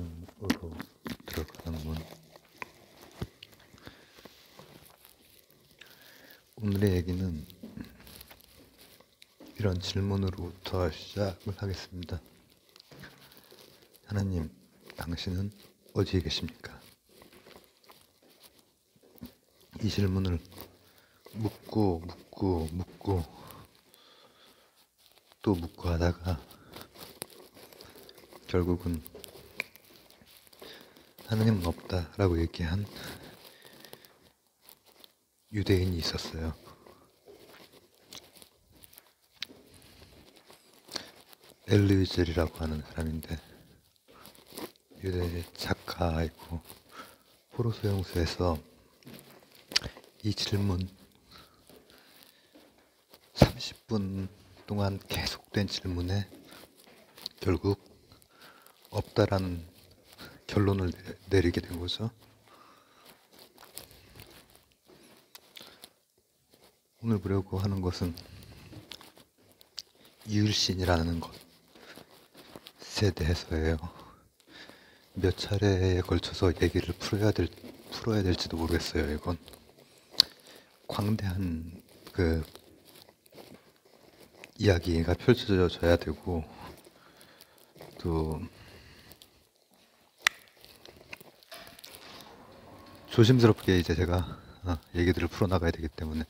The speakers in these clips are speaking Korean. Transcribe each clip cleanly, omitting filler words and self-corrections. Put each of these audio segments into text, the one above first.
문으로 들어가는 문. 오늘의 얘기는 이런 질문으로부터 시작을 하겠습니다. 하나님, 당신은 어디에 계십니까? 이 질문을 묻고 또 묻고 하다가 결국은 하나님은 없다라고 얘기한 유대인이 있었어요. 엘리위젤이라고 하는 사람인데 유대 작가이고 포로수용소에서 이 질문 30분 동안 계속된 질문에 결국 없다라는 결론을 내리게 된 거죠. 오늘 보려고 하는 것은 유일신이라는 것에 대해서예요. 몇 차례에 걸쳐서 얘기를 풀어야 될지도 모르겠어요. 이건 광대한 그 이야기가 펼쳐져야 되고 또 조심스럽게 이제 제가 얘기들을 풀어나가야 되기 때문에.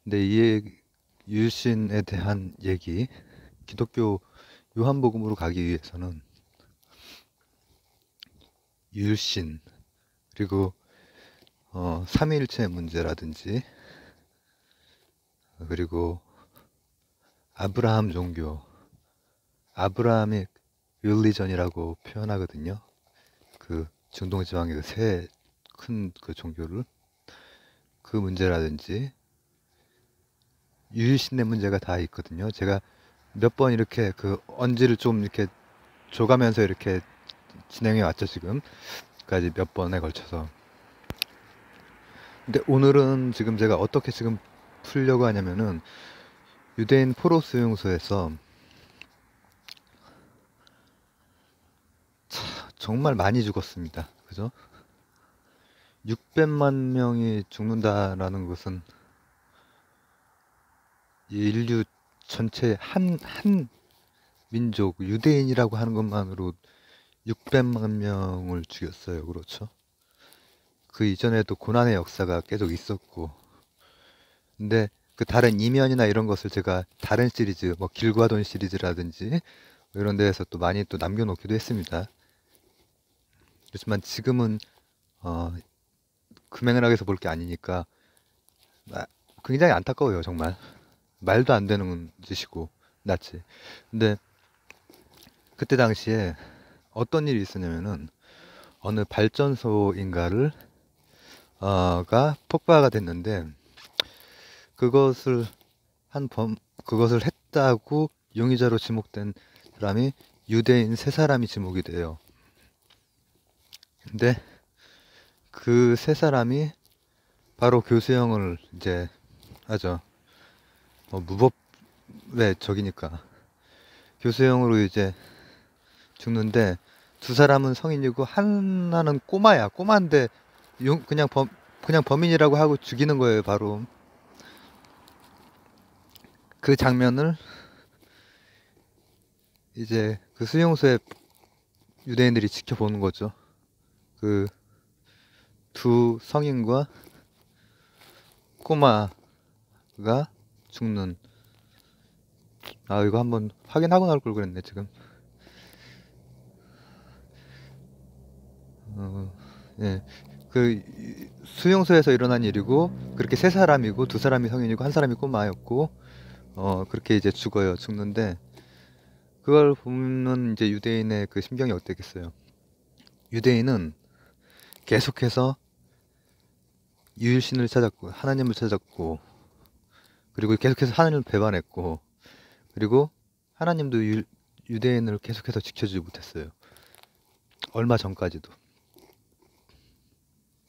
근데 이 유일신에 대한 얘기, 기독교 요한복음으로 가기 위해서는 유일신 그리고 삼위일체의 문제라든지 그리고 아브라함 종교, 아브라함의 릴리전이라고 표현하거든요. 그 중동 지방의 그 세 큰 그 종교를, 그 문제라든지 유일신의 문제가 다 있거든요. 제가 몇 번 이렇게 그 언지를 좀 이렇게 줘가면서 이렇게 진행해 왔죠, 지금까지 몇 번에 걸쳐서. 근데 오늘은 지금 제가 어떻게 지금 풀려고 하냐면은 유대인 포로 수용소에서 정말 많이 죽었습니다. 그죠? 600만 명이 죽는다라는 것은 인류 전체 한 민족, 유대인이라고 하는 것만으로 600만 명을 죽였어요. 그렇죠? 그 이전에도 고난의 역사가 계속 있었고, 근데 그 다른 이면이나 이런 것을 제가 다른 시리즈, 뭐 길과 돈 시리즈라든지 이런 데에서 또 많이 또 남겨놓기도 했습니다. 그렇지만 지금은 금행락에서 볼 게 아니니까 굉장히 안타까워요. 정말 말도 안 되는 짓이고 낫지. 근데 그때 당시에 어떤 일이 있었냐면은 어느 발전소인가를 가 폭파가 됐는데 그것을 그것을 했다고 용의자로 지목된 사람이 유대인 3사람이 지목이 돼요. 근데 그 3사람이 바로 교수형을 이제 하죠. 무법의 적이니까 교수형으로 이제 죽는데, 2사람은 성인이고 하나는 꼬마야. 꼬마인데 그냥 범인이라고 하고 죽이는 거예요. 바로 그 장면을 이제 그 수용소에 유대인들이 지켜보는 거죠. 그 2 성인과 꼬마가 죽는. 이거 한번 확인하고 나올 걸 그랬네 지금. 예. 그 수용소에서 일어난 일이고, 그렇게 3사람이고 2사람이 성인이고 1사람이 꼬마였고 그렇게 이제 죽는데, 그걸 보면 이제 유대인의 그 심경이 어땠겠어요. 유대인은 계속해서 유일신을 찾았고 하나님을 찾았고, 그리고 계속해서 하나님을 배반했고, 그리고 하나님도 유대인을 계속해서 지켜주지 못했어요. 얼마 전까지도.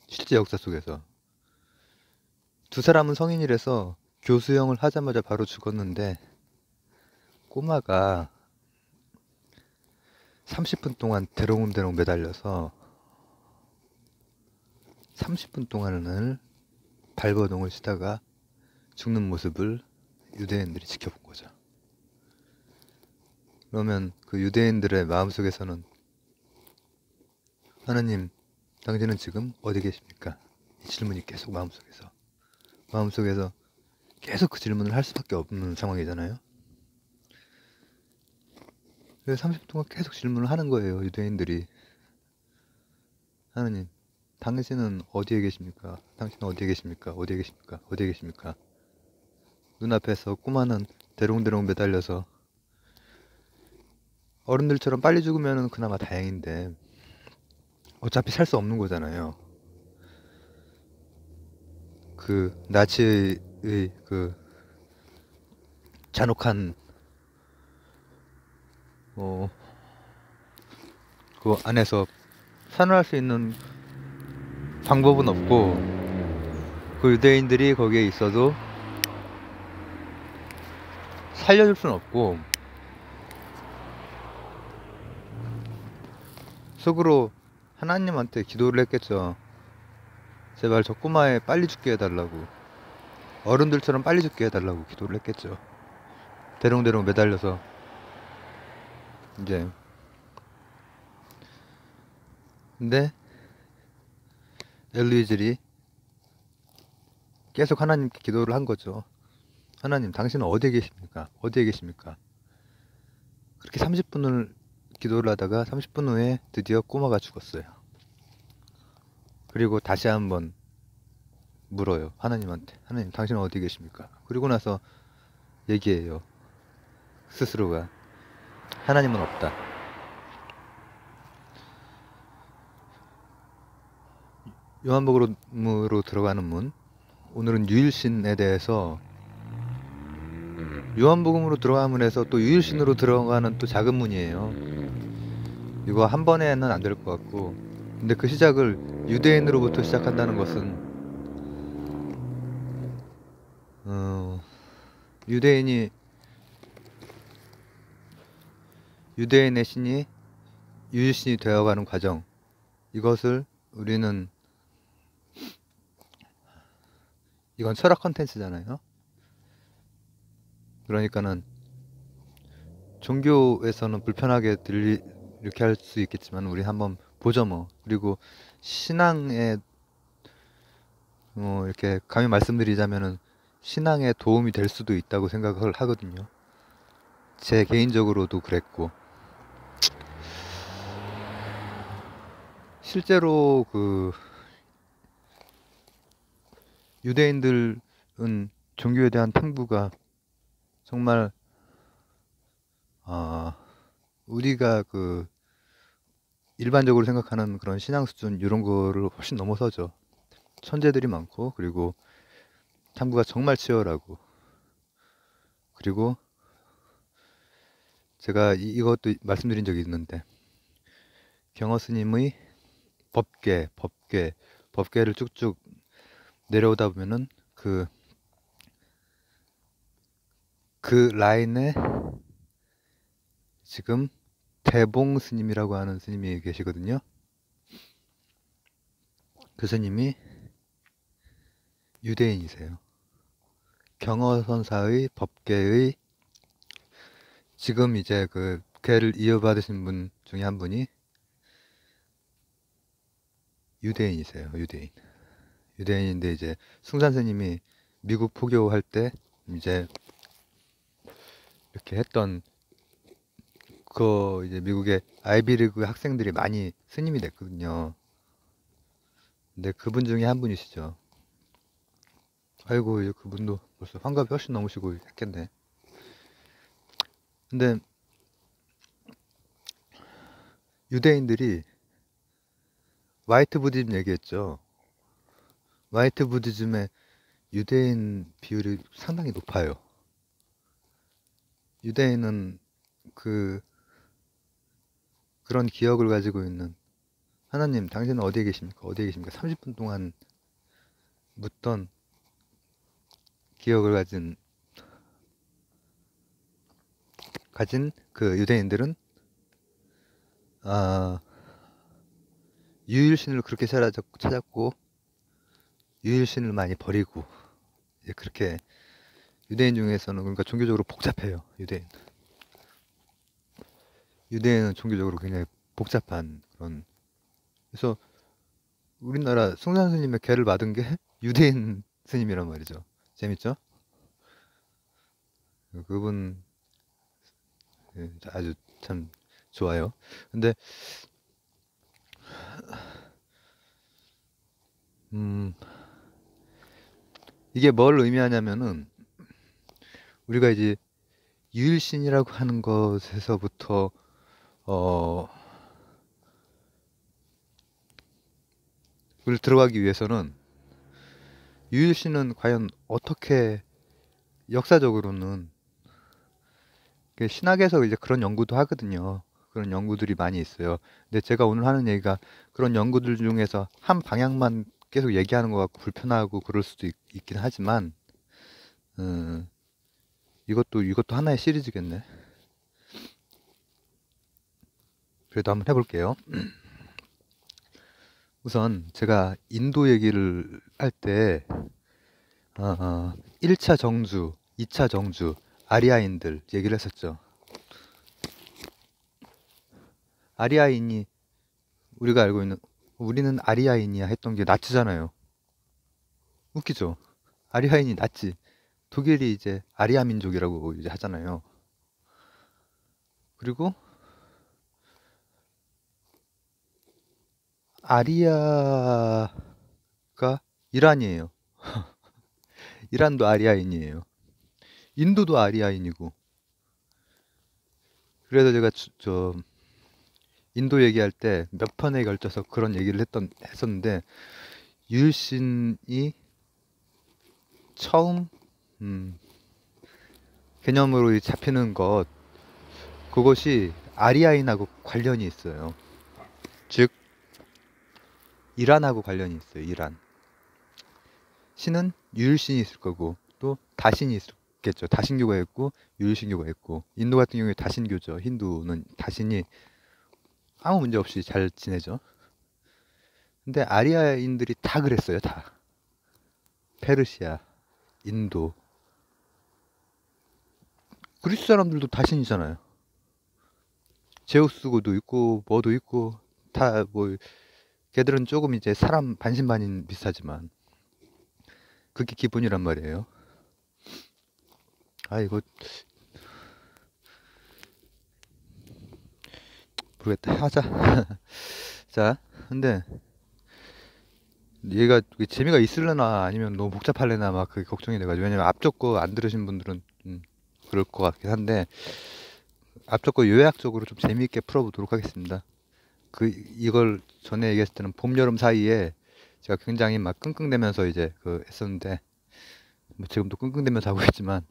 실제 역사 속에서 2사람은 성인이라서 교수형을 하자마자 바로 죽었는데, 꼬마가 30분 동안 대롱대롱 매달려서 30분 동안을 발버둥을 치다가 죽는 모습을 유대인들이 지켜본 거죠. 그러면 그 유대인들의 마음속에서는 하나님, 당신은 지금 어디 계십니까? 이 질문이 계속 마음속에서 계속 그 질문을 할 수밖에 없는 상황이잖아요. 그래서 30분 동안 계속 질문을 하는 거예요, 유대인들이. 하나님, 당신은 어디에 계십니까? 당신은 어디에 계십니까? 어디에 계십니까? 어디에 계십니까? 눈앞에서 꼬마는 대롱대롱 매달려서 어른들처럼 빨리 죽으면 그나마 다행인데 어차피 살 수 없는 거잖아요. 그 나치의 그 잔혹한 그 안에서 산화할 수 있는 방법은 없고 그 유대인들이 거기에 있어도 살려줄 수는 없고 속으로 하나님한테 기도를 했겠죠. 제발 저 꼬마애 빨리 죽게 해달라고, 어른들처럼 빨리 죽게 해달라고 기도를 했겠죠. 대롱대롱 매달려서 이제. 근데 엘리들이 계속 하나님께 기도를 한 거죠. 하나님, 당신은 어디에 계십니까? 어디에 계십니까? 그렇게 30분을 기도를 하다가 30분 후에 드디어 꼬마가 죽었어요. 그리고 다시 한번 물어요, 하나님한테. 하나님, 당신은 어디 계십니까? 그리고 나서 얘기해요, 스스로가. 하나님은 없다. 요한복음으로 들어가는 문. 오늘은 유일신에 대해서, 요한복음으로 들어가는 문에서 또 유일신으로 들어가는 또 작은 문이에요. 이거 한 번에는 안 될 것 같고, 근데 그 시작을 유대인으로부터 시작한다는 것은 유대인이, 유대인의 신이 유일신이 되어가는 과정, 이것을 우리는, 이건 철학 컨텐츠잖아요. 그러니까는 종교에서는 불편하게 이렇게 할 수 있겠지만 우리 한번 보죠 뭐. 그리고 신앙에 이렇게 감히 말씀드리자면은 신앙에 도움이 될 수도 있다고 생각을 하거든요. 제 개인적으로도 그랬고, 실제로 그 유대인들은 종교에 대한 탐구가 정말 우리가 그 일반적으로 생각하는 그런 신앙 수준 이런 거를 훨씬 넘어서죠. 천재들이 많고, 그리고 탐구가 정말 치열하고, 그리고 제가 이것도 말씀드린 적이 있는데, 경어 스님의 법계를 쭉쭉 내려오다 보면은 그 라인에 지금 대봉 스님이라고 하는 스님이 계시거든요. 그 스님이 유대인이세요. 경어선사의 법계의 지금 이제 그 계를 이어받으신 분 중에 한 분이 유대인이세요. 유대인인데 이제 숭산 스님이 미국 포교할 때 이제 이렇게 했던 그 이제 미국의 아이비리그 학생들이 많이 스님이 됐거든요. 근데 그분 중에 한 분이시죠. 아이고, 이제 그분도 벌써 환갑이 훨씬 넘으시고 했겠네. 근데 유대인들이 화이트 부디즘 얘기했죠. 화이트 부디즘의 유대인 비율이 상당히 높아요. 유대인은 그런 기억을 가지고 있는, 하나님, 당신은 어디에 계십니까? 어디에 계십니까? 30분 동안 묻던 기억을 가진 그 유대인들은 아, 유일신을 그렇게 찾았고 유일신을 많이 버리고 이제 그렇게 유대인 중에서는 그러니까 종교적으로 복잡해요. 유대인은 종교적으로 굉장히 복잡한 그런 그래서 우리나라 송산 스님의 계를 받은 게 유대인 스님이란 말이죠. 재밌죠? 그분 아주 참 좋아요. 근데 음, 이게 뭘 의미하냐면은 우리가 이제 유일신이라고 하는 것에서부터 어, 을 들어가기 위해서는 유일신은 과연 어떻게 역사적으로는 신학에서 이제 그런 연구도 하거든요. 그런 연구들이 많이 있어요. 근데 제가 오늘 하는 얘기가 그런 연구들 중에서 한 방향만 계속 얘기하는 것 같고 불편하고 그럴 수도 있긴 하지만 음, 이것도 하나의 시리즈겠네. 그래도 한번 해볼게요. 우선 제가 인도 얘기를 할 때 1차 정주, 2차 정주, 아리아인들 얘기를 했었죠. 아리아인이 우리가 알고 있는 우리는 아리아인이야 했던 게 나치잖아요. 웃기죠? 아리아인이 나치. 독일이 이제 아리아 민족이라고 이제 하잖아요. 그리고 아리아가 이란이에요. 이란도 아리아인이에요. 인도도 아리아인이고. 그래서 제가 인도 얘기할 때 몇 편에 걸쳐서 그런 얘기를 했었는데 유일신이 처음 개념으로 잡히는 그것이 아리아인하고 관련이 있어요. 즉 이란하고 관련이 있어요. 이란. 신은 유일신이 있을 거고 또 다신이 있겠죠. 다신교가 있고 유일신교가 있고 인도 같은 경우에 다신교죠. 힌두는 다신이 아무 문제 없이 잘 지내죠. 근데 아리아인들이 다 그랬어요. 다. 페르시아, 인도, 그리스 사람들도 다신이잖아요. 제우스고도 있고 뭐도 있고 다 뭐 걔들은 조금 이제 사람 반신반인 비슷하지만 그게 기본이란 말이에요. 아 이거 모르겠다. 하자. 자, 근데 얘가 재미가 있을려나 아니면 너무 복잡할래나 막 그게 걱정이 돼가지고 왜냐면 앞쪽 거 안 들으신 분들은 그럴 것 같긴 한데 앞쪽 거 요약적으로 좀 재미있게 풀어보도록 하겠습니다. 이걸 전에 얘기했을 때는 봄, 여름 사이에 제가 굉장히 막 끙끙대면서 이제 했었는데 뭐 지금도 끙끙대면서 하고 있지만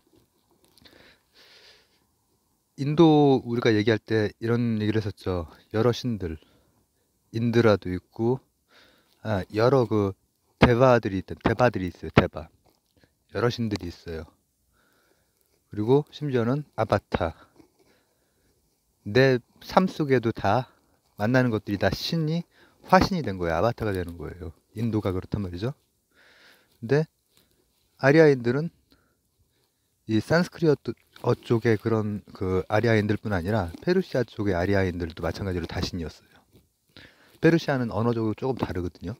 인도 우리가 얘기할 때 이런 얘기를 했었죠. 여러 신들 인드라도 있고 여러 대바들이 있어요. 대바 여러 신들이 있어요. 그리고 심지어는 아바타 내 삶 속에도 다 만나는 것들이 다 화신이 된 거예요. 아바타가 되는 거예요. 인도가 그렇단 말이죠. 근데 아리아인들은 이 산스크리어 쪽의 그런 아리아인들뿐 아니라 페르시아 쪽의 아리아인들도 마찬가지로 다신이었어요. 페르시아는 언어적으로 조금 다르거든요.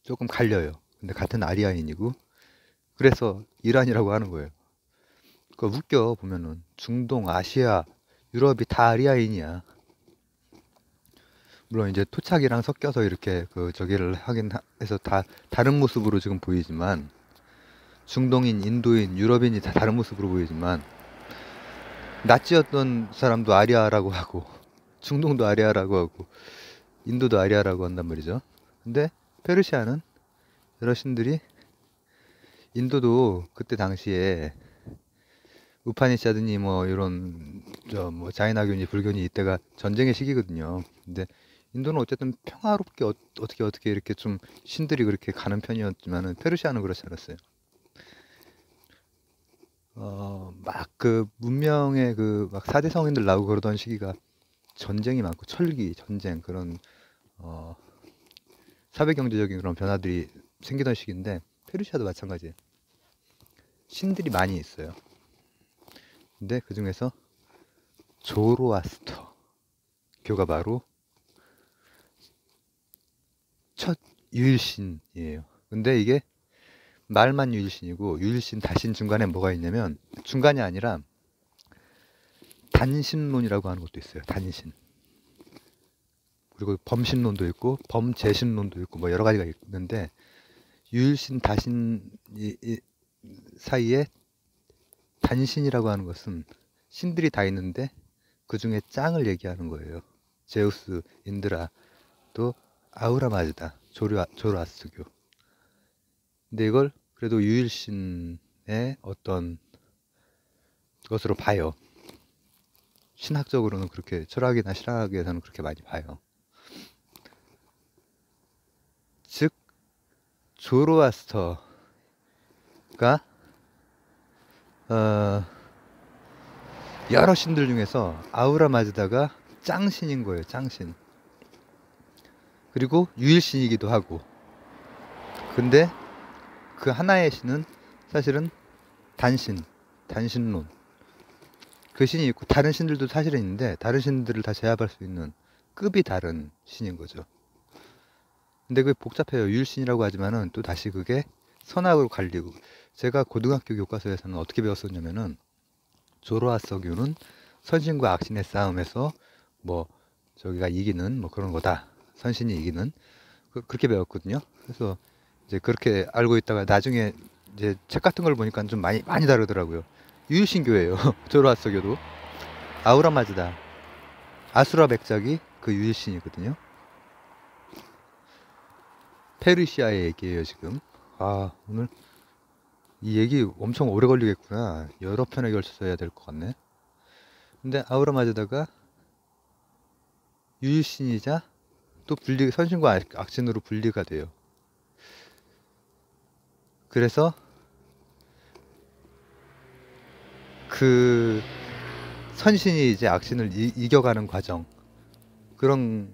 조금 갈려요. 근데 같은 아리아인이고 그래서 이란이라고 하는 거예요. 웃겨 보면은 중동, 아시아, 유럽이 다 아리아인이야. 물론 이제 토착이랑 섞여서 이렇게 저기를 하긴 해서 다 다른 모습으로 지금 보이지만 중동인, 인도인, 유럽인이 다 다른 모습으로 보이지만 나치였던 사람도 아리아라고 하고 중동도 아리아라고 하고 인도도 아리아라고 한단 말이죠. 근데 페르시아는 여러 신들이 인도도 그때 당시에 우파니샤드니 뭐 이런 뭐 자이나교니 불교니 이때가 전쟁의 시기거든요. 근데 인도는 어쨌든 평화롭게 어떻게 이렇게 좀 신들이 그렇게 가는 편이었지만은 페르시아는 그렇지 않았어요. 막 문명의 막 사대 성인들 나오고 그러던 시기가 전쟁이 많고 철기, 전쟁 그런 사회 경제적인 그런 변화들이 생기던 시기인데 페르시아도 마찬가지예요. 신들이 많이 있어요. 근데 그 중에서 조로아스터 교가 바로 첫 유일신이에요. 근데 이게 말만 유일신이고 유일신 다신 중간에 뭐가 있냐면 중간이 아니라 단신론이라고 하는 것도 있어요. 단신. 그리고 범신론도 있고 범재신론도 있고 뭐 여러 가지가 있는데 유일신 다신 사이에 단신이라고 하는 것은 신들이 다 있는데 그 중에 짱을 얘기하는 거예요. 제우스, 인드라, 또 아우라 마즈다, 조로아스트교. 근데 이걸 그래도 유일신의 어떤 것으로 봐요. 신학적으로는 그렇게, 철학이나 신학에서는 그렇게 많이 봐요. 즉 조로아스터가 여러 신들 중에서 아우라 마즈다가 짱신인 거예요. 짱신. 그리고 유일신이기도 하고. 근데 그 하나의 신은 사실은 단신론. 그 신이 있고 다른 신들도 사실은 있는데 다른 신들을 다 제압할 수 있는 급이 다른 신인 거죠. 근데 그게 복잡해요. 유일신이라고 하지만은 또 다시 그게 선악으로 갈리고, 제가 고등학교 교과서에서는 어떻게 배웠었냐면은 조로아스터교는 선신과 악신의 싸움에서 뭐 저기가 이기는 뭐 그런 거다. 선신이 이기는 그렇게 배웠거든요. 그래서 이제 그렇게 알고 있다가 나중에 이제 책 같은 걸 보니까 좀 많이 다르더라고요. 유일신교예요. 조로아스터교도 아우라 마즈다, 아수라 백작이 그 유일신이거든요. 페르시아의 얘기예요 지금. 아, 오늘 이 얘기 엄청 오래 걸리겠구나. 여러 편에 걸쳐서 해야 될 것 같네. 근데 아우라 마즈다가 유일신이자 또 선신과 악신으로 분리가 돼요. 그래서 그 선신이 이제 악신을 이겨가는 과정, 그런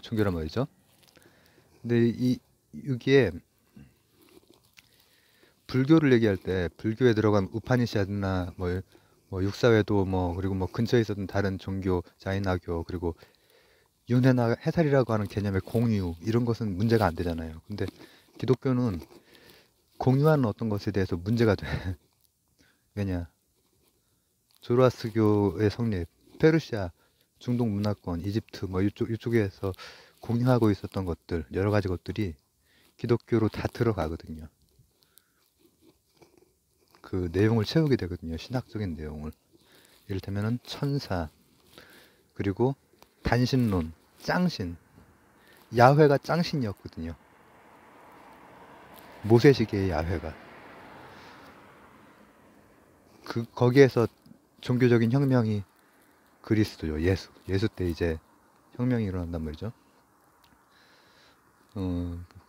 종교란 말이죠. 근데 여기에 불교를 얘기할 때 불교에 들어간 우파니샤드나 뭐 육사회도 그리고 뭐 근처에 있었던 다른 종교, 자이나교, 그리고 윤회나 해살이라고 하는 개념의 공유, 이런 것은 문제가 안 되잖아요. 근데 기독교는 공유하는 어떤 것에 대해서 문제가 돼. 왜냐? 조로아스트교의 성립, 페르시아, 중동 문화권, 이집트 뭐 이쪽에서 공유하고 있었던 것들, 여러 가지 것들이 기독교로 다 들어가거든요. 그 내용을 채우게 되거든요. 신학적인 내용을. 이를테면은 천사, 그리고 단신론, 짱신. 야훼가 짱신이었거든요. 모세시계의 야훼가. 거기에서 종교적인 혁명이 그리스도죠. 예수 때 이제 혁명이 일어난단 말이죠.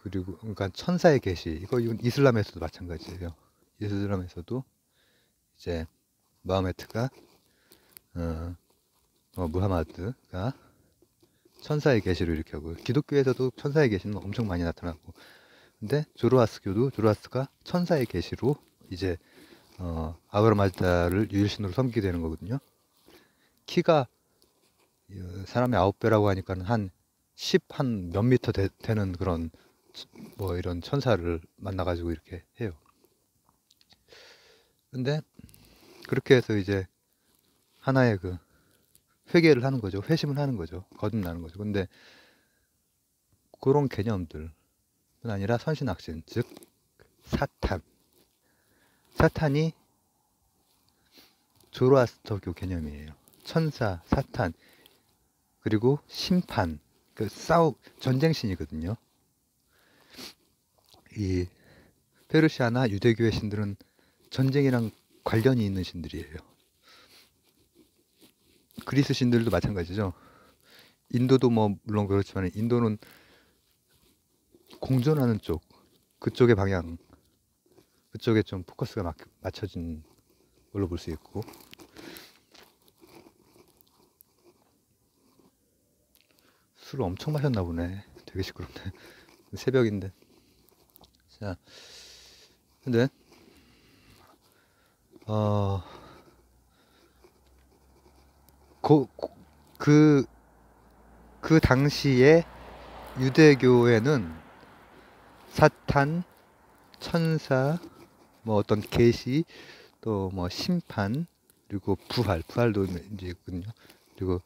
그리고 그러니까 천사의 계시, 이건 이슬람에서도 마찬가지예요. 이슬람에서도 이제 무하메드가 무하마드가 천사의 계시를 일으켜고, 기독교에서도 천사의 계시는 엄청 많이 나타나고, 근데 조로아스트가 천사의 계시로 이제 아브라 마즈다를 유일신으로 섬기게 되는 거거든요. 키가 사람의 9배라고 하니까는 한 10 한 몇 미터 되는 그런 뭐 이런 천사를 만나가지고 이렇게 해요. 근데 그렇게 해서 이제 하나의 그 회개를 하는 거죠. 회심을 하는 거죠. 거듭나는 거죠. 근데 그런 개념들뿐 아니라 선신악신, 즉 사탄이 조로아스터교 개념이에요. 천사, 사탄, 그리고 심판, 전쟁신이거든요. 이 페르시아나 유대교의 신들은 전쟁이랑 관련이 있는 신들이에요. 그리스 신들도 마찬가지죠. 인도도 뭐 물론 그렇지만 인도는 공존하는 쪽, 그쪽의 방향, 그쪽에 좀 포커스가 맞춰진 걸로 볼 수 있고, 술을 엄청 마셨나 보네. 되게 시끄럽네. 새벽인데. 자, 근데 어, 고, 고- 그, 그 당시에 유대교에는 사탄, 천사, 뭐 어떤 계시, 또 뭐 심판, 그리고 부활도 이제 있거든요. 그리고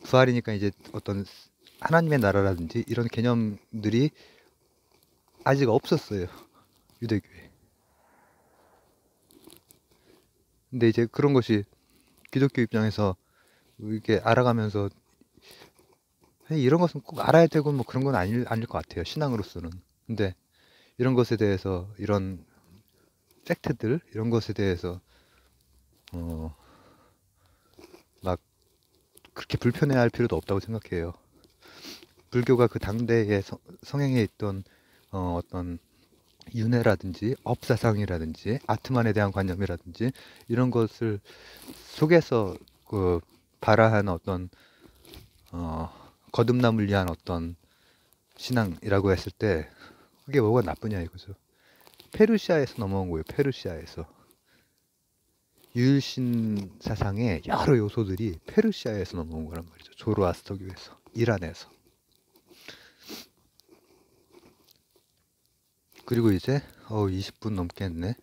부활이니까 이제 어떤 하나님의 나라라든지 이런 개념들이 아직 없었어요. 유대교에. 근데 이제 그런 것이 기독교 입장에서 이렇게 알아가면서 이런 것은 꼭 알아야 되고 뭐 그런 건 아닐 것 같아요. 신앙으로서는. 근데 이런 것에 대해서 이런 팩트들 이런 것에 대해서 어, 막 그렇게 불편해할 필요도 없다고 생각해요. 불교가 그 당대에 성행해 있던 어떤 윤회라든지 업사상이라든지 아트만에 대한 관념이라든지 이런 것을 속에서 그 발화한 어떤 어, 거듭남을 위한 어떤 신앙이라고 했을 때 그게 뭐가 나쁘냐 이거죠. 페르시아에서 넘어온 거예요. 페르시아에서 유일신 사상의 여러 요소들이 페르시아에서 넘어온 거란 말이죠. 조로아스터교에서, 이란에서. 그리고 이제 20분 넘게 했네.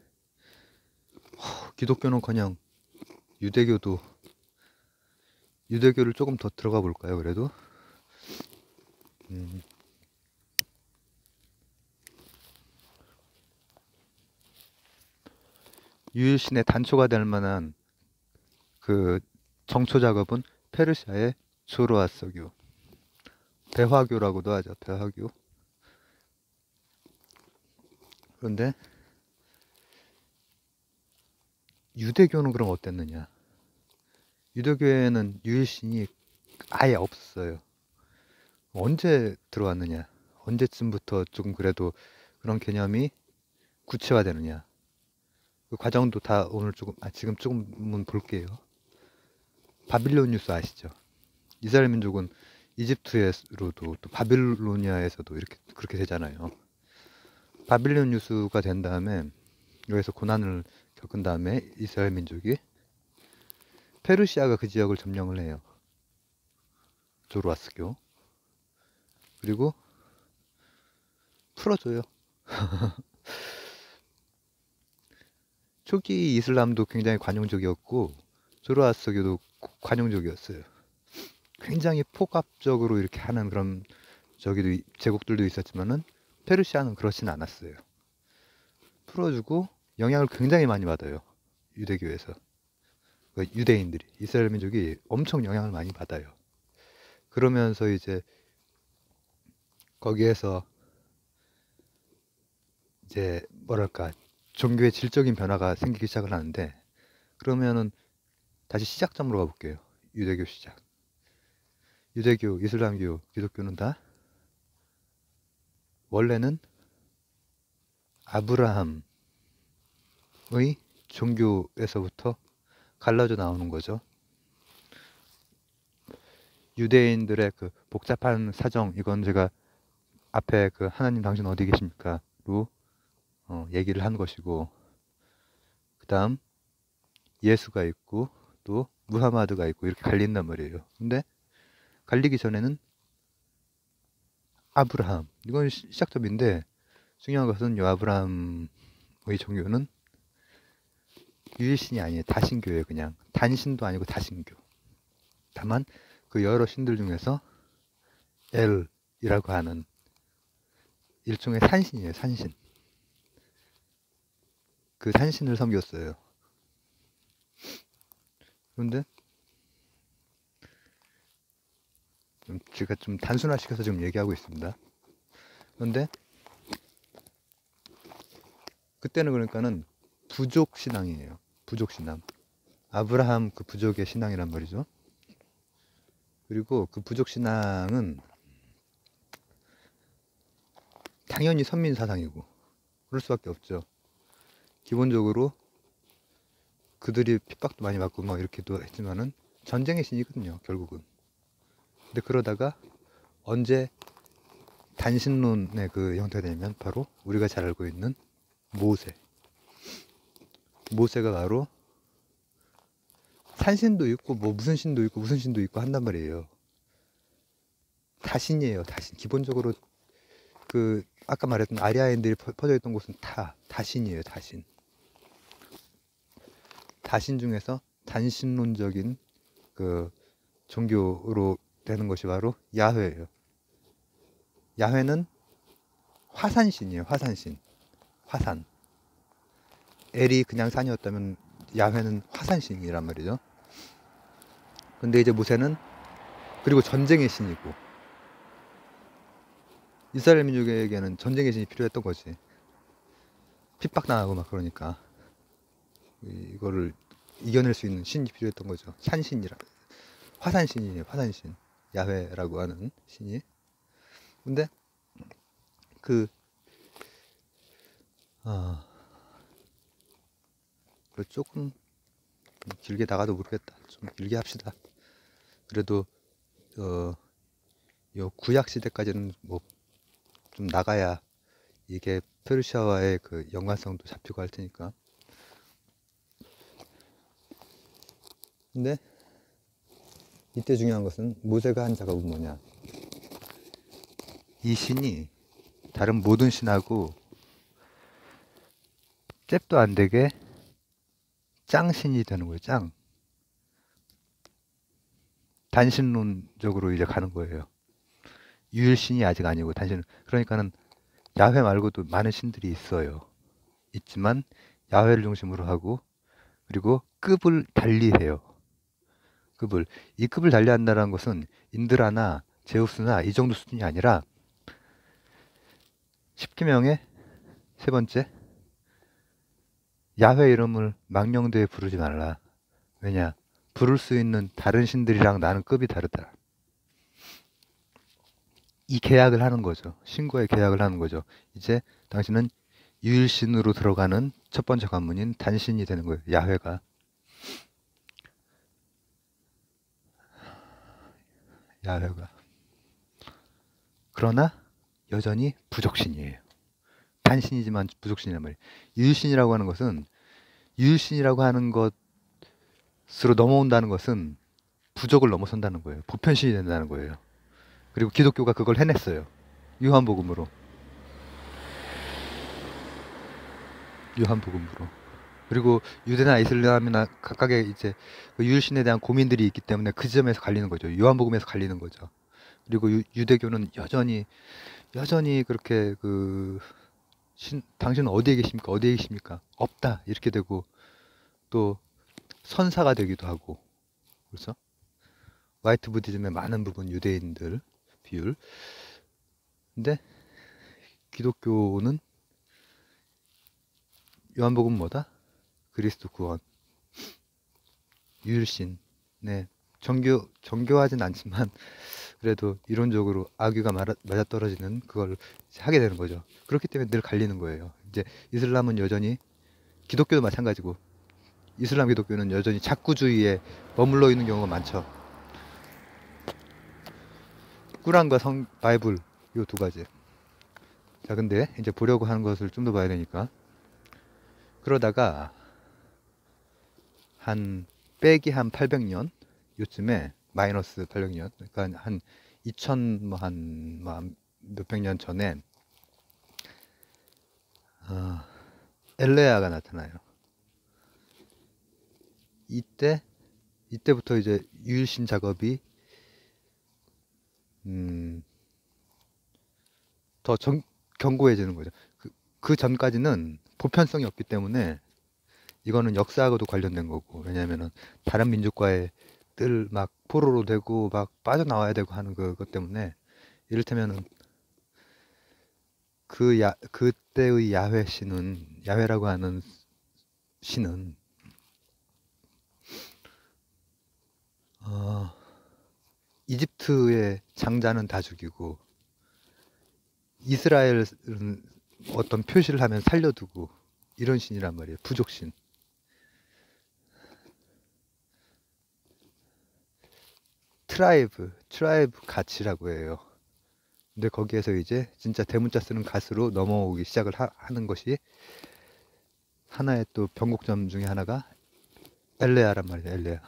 기독교는커녕 유대교를 조금 더 들어가 볼까요? 그래도 음, 유일신의 단초가 될 만한 그 정초 작업은 페르시아의 조로아스터교, 배화교라고도 하죠. 배화교. 그런데 유대교는 그럼 어땠느냐? 유대교에는 유일신이 아예 없어요. 언제 들어왔느냐? 언제쯤부터 조금 그래도 그런 개념이 구체화되느냐? 그 과정도 다 오늘 지금 조금은 볼게요. 바빌로니우스 아시죠? 이스라엘 민족은 이집트로도 또 바빌로니아에서도 이렇게 그렇게 되잖아요. 바빌로니우스가 된 다음에 여기서 고난을 겪은 다음에 이스라엘 민족이 페르시아가 그 지역을 점령을 해요. 조로아스교. 그리고 풀어줘요. 초기 이슬람도 굉장히 관용적이었고 조로아스터교도 관용적이었어요. 굉장히 폭압적으로 이렇게 하는 그런 제국들도 있었지만은 페르시아는 그렇진 않았어요. 풀어주고 영향을 굉장히 많이 받아요. 유대교에서. 유대인들이 이스라엘 민족이 엄청 영향을 많이 받아요. 그러면서 이제 거기에서 이제 뭐랄까 종교의 질적인 변화가 생기기 시작을 하는데 그러면은 다시 시작점으로 가볼게요. 유대교 시작. 유대교, 이슬람교, 기독교는 다 원래는 아브라함의 종교에서부터 갈라져 나오는 거죠. 유대인들의 그 복잡한 사정, 이건 제가 앞에 그 하나님 당신 어디 계십니까?로 얘기를 한 것이고, 그 다음 예수가 있고 또 무하마드가 있고 이렇게 갈린단 말이에요. 근데 갈리기 전에는 아브라함, 이건 시작점인데 중요한 것은 이 아브라함의 종교는 유일신이 아니에요. 다신교예요. 그냥 단신도 아니고 다신교. 다만 그 여러 신들 중에서 엘이라고 하는 일종의 산신이에요. 산신. 그 산신을 섬겼어요. 그런데 제가 좀 단순화시켜서 지금 얘기하고 있습니다. 그런데 그때는 그러니까는 부족 신앙이에요. 부족 신앙. 아브라함 그 부족의 신앙이란 말이죠. 그리고 그 부족 신앙은 당연히 선민 사상이고 그럴 수밖에 없죠. 기본적으로 그들이 핍박도 많이 받고 막 이렇게도 했지만은 전쟁의 신이거든요. 결국은. 근데 그러다가 언제 단신론의 그 형태가 되냐면 바로 우리가 잘 알고 있는 모세. 모세가 바로 산신도 있고 뭐 무슨 신도 있고 무슨 신도 있고 한단 말이에요. 다신이에요. 다신. 기본적으로 그 아까 말했던 아리아인들이 퍼져 있던 곳은 다신이에요. 다신. 다신 중에서 단신론적인 그 종교로 되는 것이 바로 야훼예요. 야훼는 화산신이에요. 화산신. 화산. 엘이 그냥 산이었다면 야훼는 화산신이란 말이죠. 근데 이제 모세는 그리고 전쟁의 신이고 이스라엘 민족에게는 전쟁의 신이 필요했던 거지. 핍박당하고 막 그러니까 이거를 이겨낼 수 있는 신이 필요했던 거죠. 산신이라 화산신이에요. 화산신. 야훼라고 하는 신이. 근데 그 조금 길게 나가도 모르겠다. 좀 길게 합시다. 그래도 요 구약 시대까지는 뭐 좀 나가야 이게 페르시아와의 그 연관성도 잡히고 할 테니까. 근데 이때 중요한 것은 모세가 한 작업은 뭐냐? 이 신이 다른 모든 신하고 잽도 안 되게 짱신이 되는 거예요. 짱. 단신론적으로 이제 가는 거예요. 유일신이 아직 아니고 단신. 그러니까는 야훼 말고도 많은 신들이 있어요. 있지만 야훼를 중심으로 하고 그리고 급을 달리해요. 이 급을 달리한다는 것은 인드라나 제우스나 이 정도 수준이 아니라 10계명의 세 번째 야훼 이름을 망령되에 부르지 말라. 왜냐? 부를 수 있는 다른 신들이랑 나는 급이 다르다. 이 계약을 하는 거죠. 신과의 계약을 하는 거죠. 이제 당신은 유일신으로 들어가는 첫 번째 관문인 단신이 되는 거예요. 야훼가. 그러나 여전히 부족신이에요. 단신이지만 부족신이란 말이에요. 유일신이라고 하는 것은 유일신이라고 하는 것으로 넘어온다는 것은 부족을 넘어선다는 거예요. 보편신이 된다는 거예요. 그리고 기독교가 그걸 해냈어요. 요한복음으로. 그리고 유대나 이슬람이나 각각의 이제 그 유일신에 대한 고민들이 있기 때문에 그 지점에서 갈리는 거죠. 요한복음에서 갈리는 거죠. 그리고 유대교는 여전히 그렇게 당신은 어디에 계십니까? 없다. 이렇게 되고 또 선사가 되기도 하고. 그렇죠? 화이트 부디즘의 많은 부분 유대인들 비율. 근데 기독교는 요한복음 뭐다? 그리스도 구원. 유일신. 네. 정교하진 않지만 그래도 이론적으로 악유가 맞아떨어지는 그걸 하게 되는 거죠. 그렇기 때문에 늘 갈리는 거예요. 이제 이슬람은 여전히 기독교도 마찬가지고 이슬람 기독교는 여전히 작구주의에 머물러 있는 경우가 많죠. 꾸란과 바이블 이 두 가지. 자, 근데 이제 보려고 하는 것을 좀 더 봐야 되니까 그러다가 빼기 한 800년 요쯤에 마이너스 800년 그러니까 한 2000 몇백 년 전에 엘레아가 나타나요. 이때부터 이제 유일신 작업이 더 견고해지는 거죠. 그 전까지는 보편성이 없기 때문에 이거는 역사하고도 관련된 거고, 왜냐면은 다른 민족과의 늘 막 포로로 되고 막 빠져나와야 되고 하는 그것 때문에 이를테면은 그때의 야훼라고 하는 신은 이집트의 장자는 다 죽이고 이스라엘은 어떤 표시를 하면 살려두고 이런 신이란 말이에요. 부족신. 트라이브 가치라고 해요. 근데 거기에서 이제 진짜 대문자 쓰는 가수로 넘어오기 시작을 하는 것이 하나의 또 변곡점 중에 하나가 엘레아란 말이죠. 엘레아.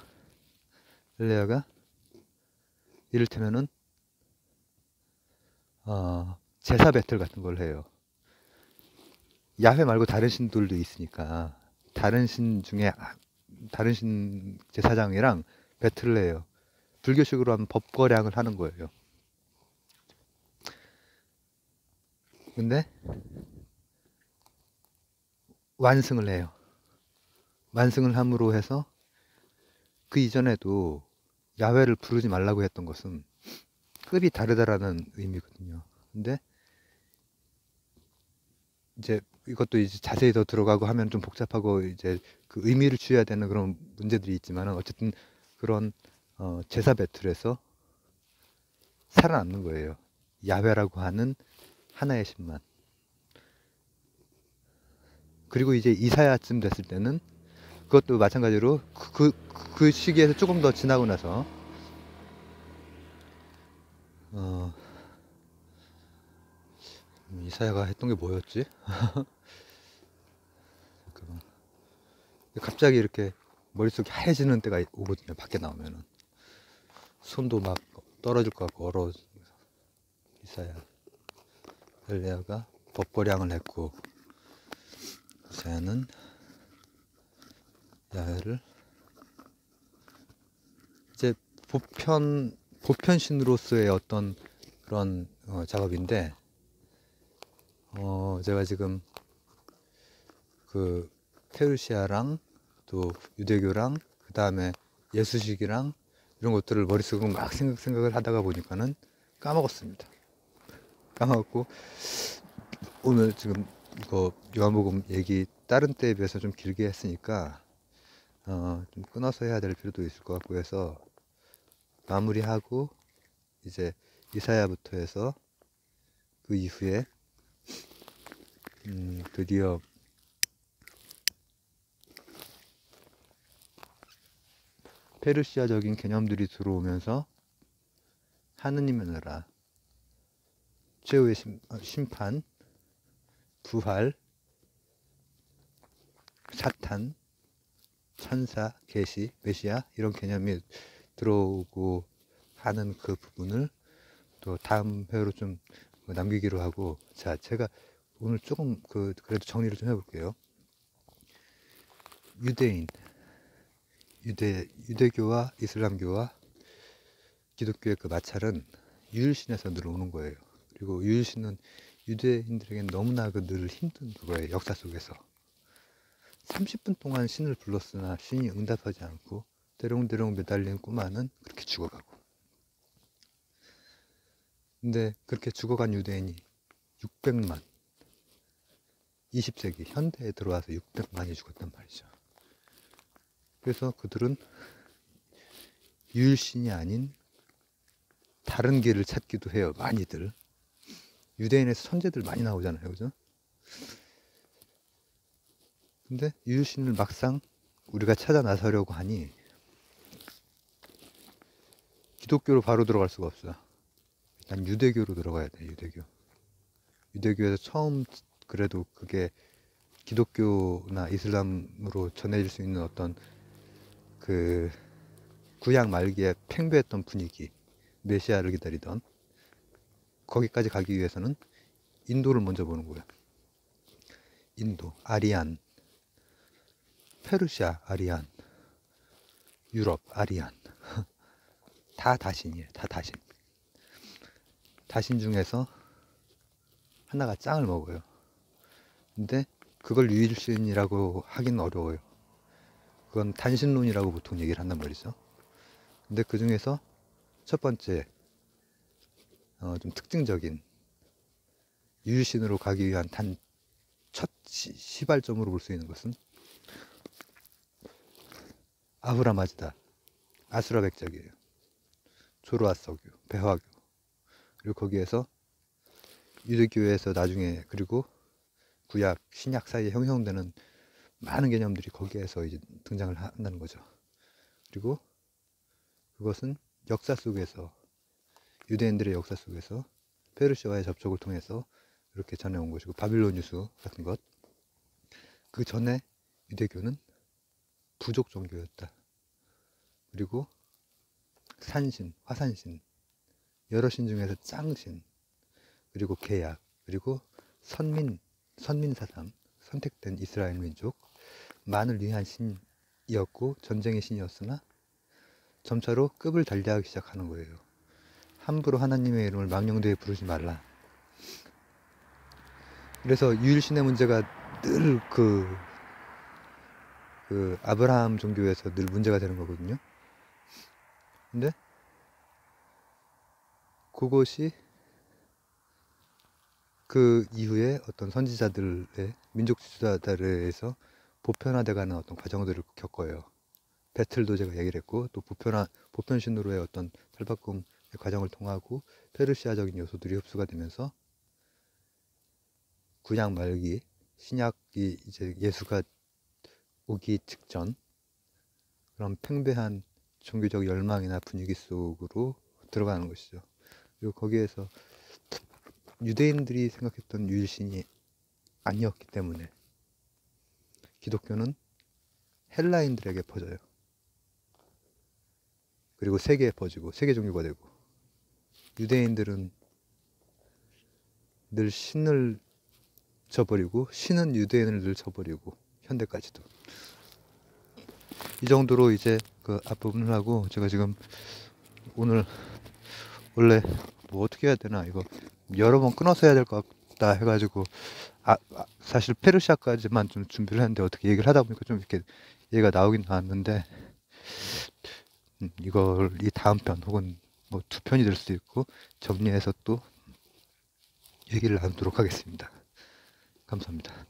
엘레아가 이를테면은 제사 배틀 같은 걸 해요. 야훼 말고 다른 신들도 있으니까 다른 신 중에 다른 신 제사장이랑 배틀을 해요. 불교식으로 하면 법거량을 하는 거예요. 근데 완승을 해요. 완승을 함으로 해서 그 이전에도 야훼를 부르지 말라고 했던 것은 급이 다르다라는 의미거든요. 근데 이제 이것도 이제 자세히 더 들어가고 하면 좀 복잡하고 이제 그 의미를 취해야 되는 그런 문제들이 있지만은 어쨌든 그런 제사 배틀에서 살아남는 거예요. 야훼라고 하는 하나의 신만. 그리고 이제 이사야쯤 됐을 때는 그것도 마찬가지로 그 시기에서 조금 더 지나고 나서 어, 이사야가 했던 게 뭐였지? 잠깐만. 갑자기 이렇게 머릿속이 하얘지는 때가 오거든요. 밖에 나오면은 손도 막 떨어질 것 같고 얼어. 이사야 엘레아가 법거량을 했고 이사야는 야훼를 이제 보편신으로서의 어떤 그런 작업인데 제가 지금 그 페르시아랑 또 유대교랑 그 다음에 예수식이랑 이런 것들을 머릿속으로 막 생각을 하다가 보니까는 까먹었습니다. 까먹었고 오늘 지금 이거 요한복음 얘기 다른 때에 비해서 좀 길게 했으니까 좀 끊어서 해야 될 필요도 있을 것 같고 해서 마무리하고 이제 이사야부터 해서 그 이후에 드디어 페르시아적인 개념들이 들어오면서 하느님의 나라, 최후의 심판, 부활, 사탄, 천사, 계시, 메시아 이런 개념이 들어오고 하는 그 부분을 또 다음 회로 좀 남기기로 하고, 자, 제가 오늘 조금 그래도 정리를 좀 해볼게요. 유대인, 유대교와 이슬람교와 기독교의 그 마찰은 유일신에서 늘 오는 거예요. 그리고 유일신은 유대인들에겐 너무나 늘 힘든 그거예요. 역사 속에서 30분 동안 신을 불렀으나 신이 응답하지 않고 대롱대롱 매달린 꼬마는 그렇게 죽어가고, 근데 그렇게 죽어간 유대인이 600만, 20세기 현대에 들어와서 600만이 죽었단 말이죠. 그래서 그들은 유일신이 아닌 다른 길을 찾기도 해요. 많이들 유대인에서 천재들 많이 나오잖아요, 그죠? 근데 유일신을 막상 우리가 찾아 나서려고 하니 기독교로 바로 들어갈 수가 없어요. 일단 유대교로 들어가야 돼. 유대교에서 처음, 그래도 그게 기독교나 이슬람으로 전해질 수 있는 어떤 그 구약 말기에 팽배했던 분위기, 메시아를 기다리던 거기까지 가기 위해서는 인도를 먼저 보는 거예요. 인도, 아리안, 페르시아, 아리안, 유럽, 아리안. 다 다신이에요. 다 다신. 다신 중에서 하나가 짱을 먹어요. 근데 그걸 유일신이라고 하긴 어려워요. 그건 단신론이라고 보통 얘기를 한단 말이죠. 근데 그 중에서 첫 번째 좀 특징적인 유일신으로 가기 위한 첫 시발점으로 볼 수 있는 것은 아후라마즈다, 아수라 백작이에요. 조로아서교, 배화교. 그리고 거기에서 유대교에서 나중에, 그리고 구약, 신약 사이에 형성되는 많은 개념들이 거기에서 이제 등장을 한다는 거죠. 그리고 그것은 역사 속에서, 유대인들의 역사 속에서 페르시아와의 접촉을 통해서 이렇게 전해온 것이고, 바빌론 유수 같은 것. 그 전에 유대교는 부족 종교였다. 그리고 산신, 화산신, 여러 신 중에서 짱신, 그리고 계약, 그리고 선민사상, 선택된 이스라엘 민족, 만을 위한 신이었고 전쟁의 신이었으나 점차로 급을 달리하기 시작하는 거예요. 함부로 하나님의 이름을 망령되이 부르지 말라. 그래서 유일신의 문제가 늘 아브라함 종교에서 늘 문제가 되는 거거든요. 근데 그것이 그 이후에 어떤 선지자들의 민족 지도자들에서 보편화돼가는 어떤 과정들을 겪어요. 배틀도 제가 얘기를 했고, 또 보편신으로의 어떤 탈바꿈의 과정을 통하고 페르시아적인 요소들이 흡수가 되면서 구약 말기 신약이 이제 예수가 오기 직전 그런 팽배한 종교적 열망이나 분위기 속으로 들어가는 것이죠. 그리고 거기에서 유대인들이 생각했던 유일신이 아니었기 때문에 기독교는 헬라인들에게 퍼져요. 그리고 세계에 퍼지고 세계 종교가 되고, 유대인들은 늘 신을 저버리고 신은 유대인을 늘 저버리고, 현대까지도. 이 정도로 이제 그 앞부분을 하고, 제가 지금 오늘 원래 뭐 어떻게 해야 되나, 이거 여러 번 끊어서 해야 될 것 같다 해가지고 사실 페르시아까지만 좀 준비를 했는데, 어떻게 얘기를 하다 보니까 좀 이렇게 얘기가 나오긴 나왔는데, 이걸 이 다음 편 혹은 뭐 2편이 될 수도 있고 정리해서 또 얘기를 나누도록 하겠습니다. 감사합니다.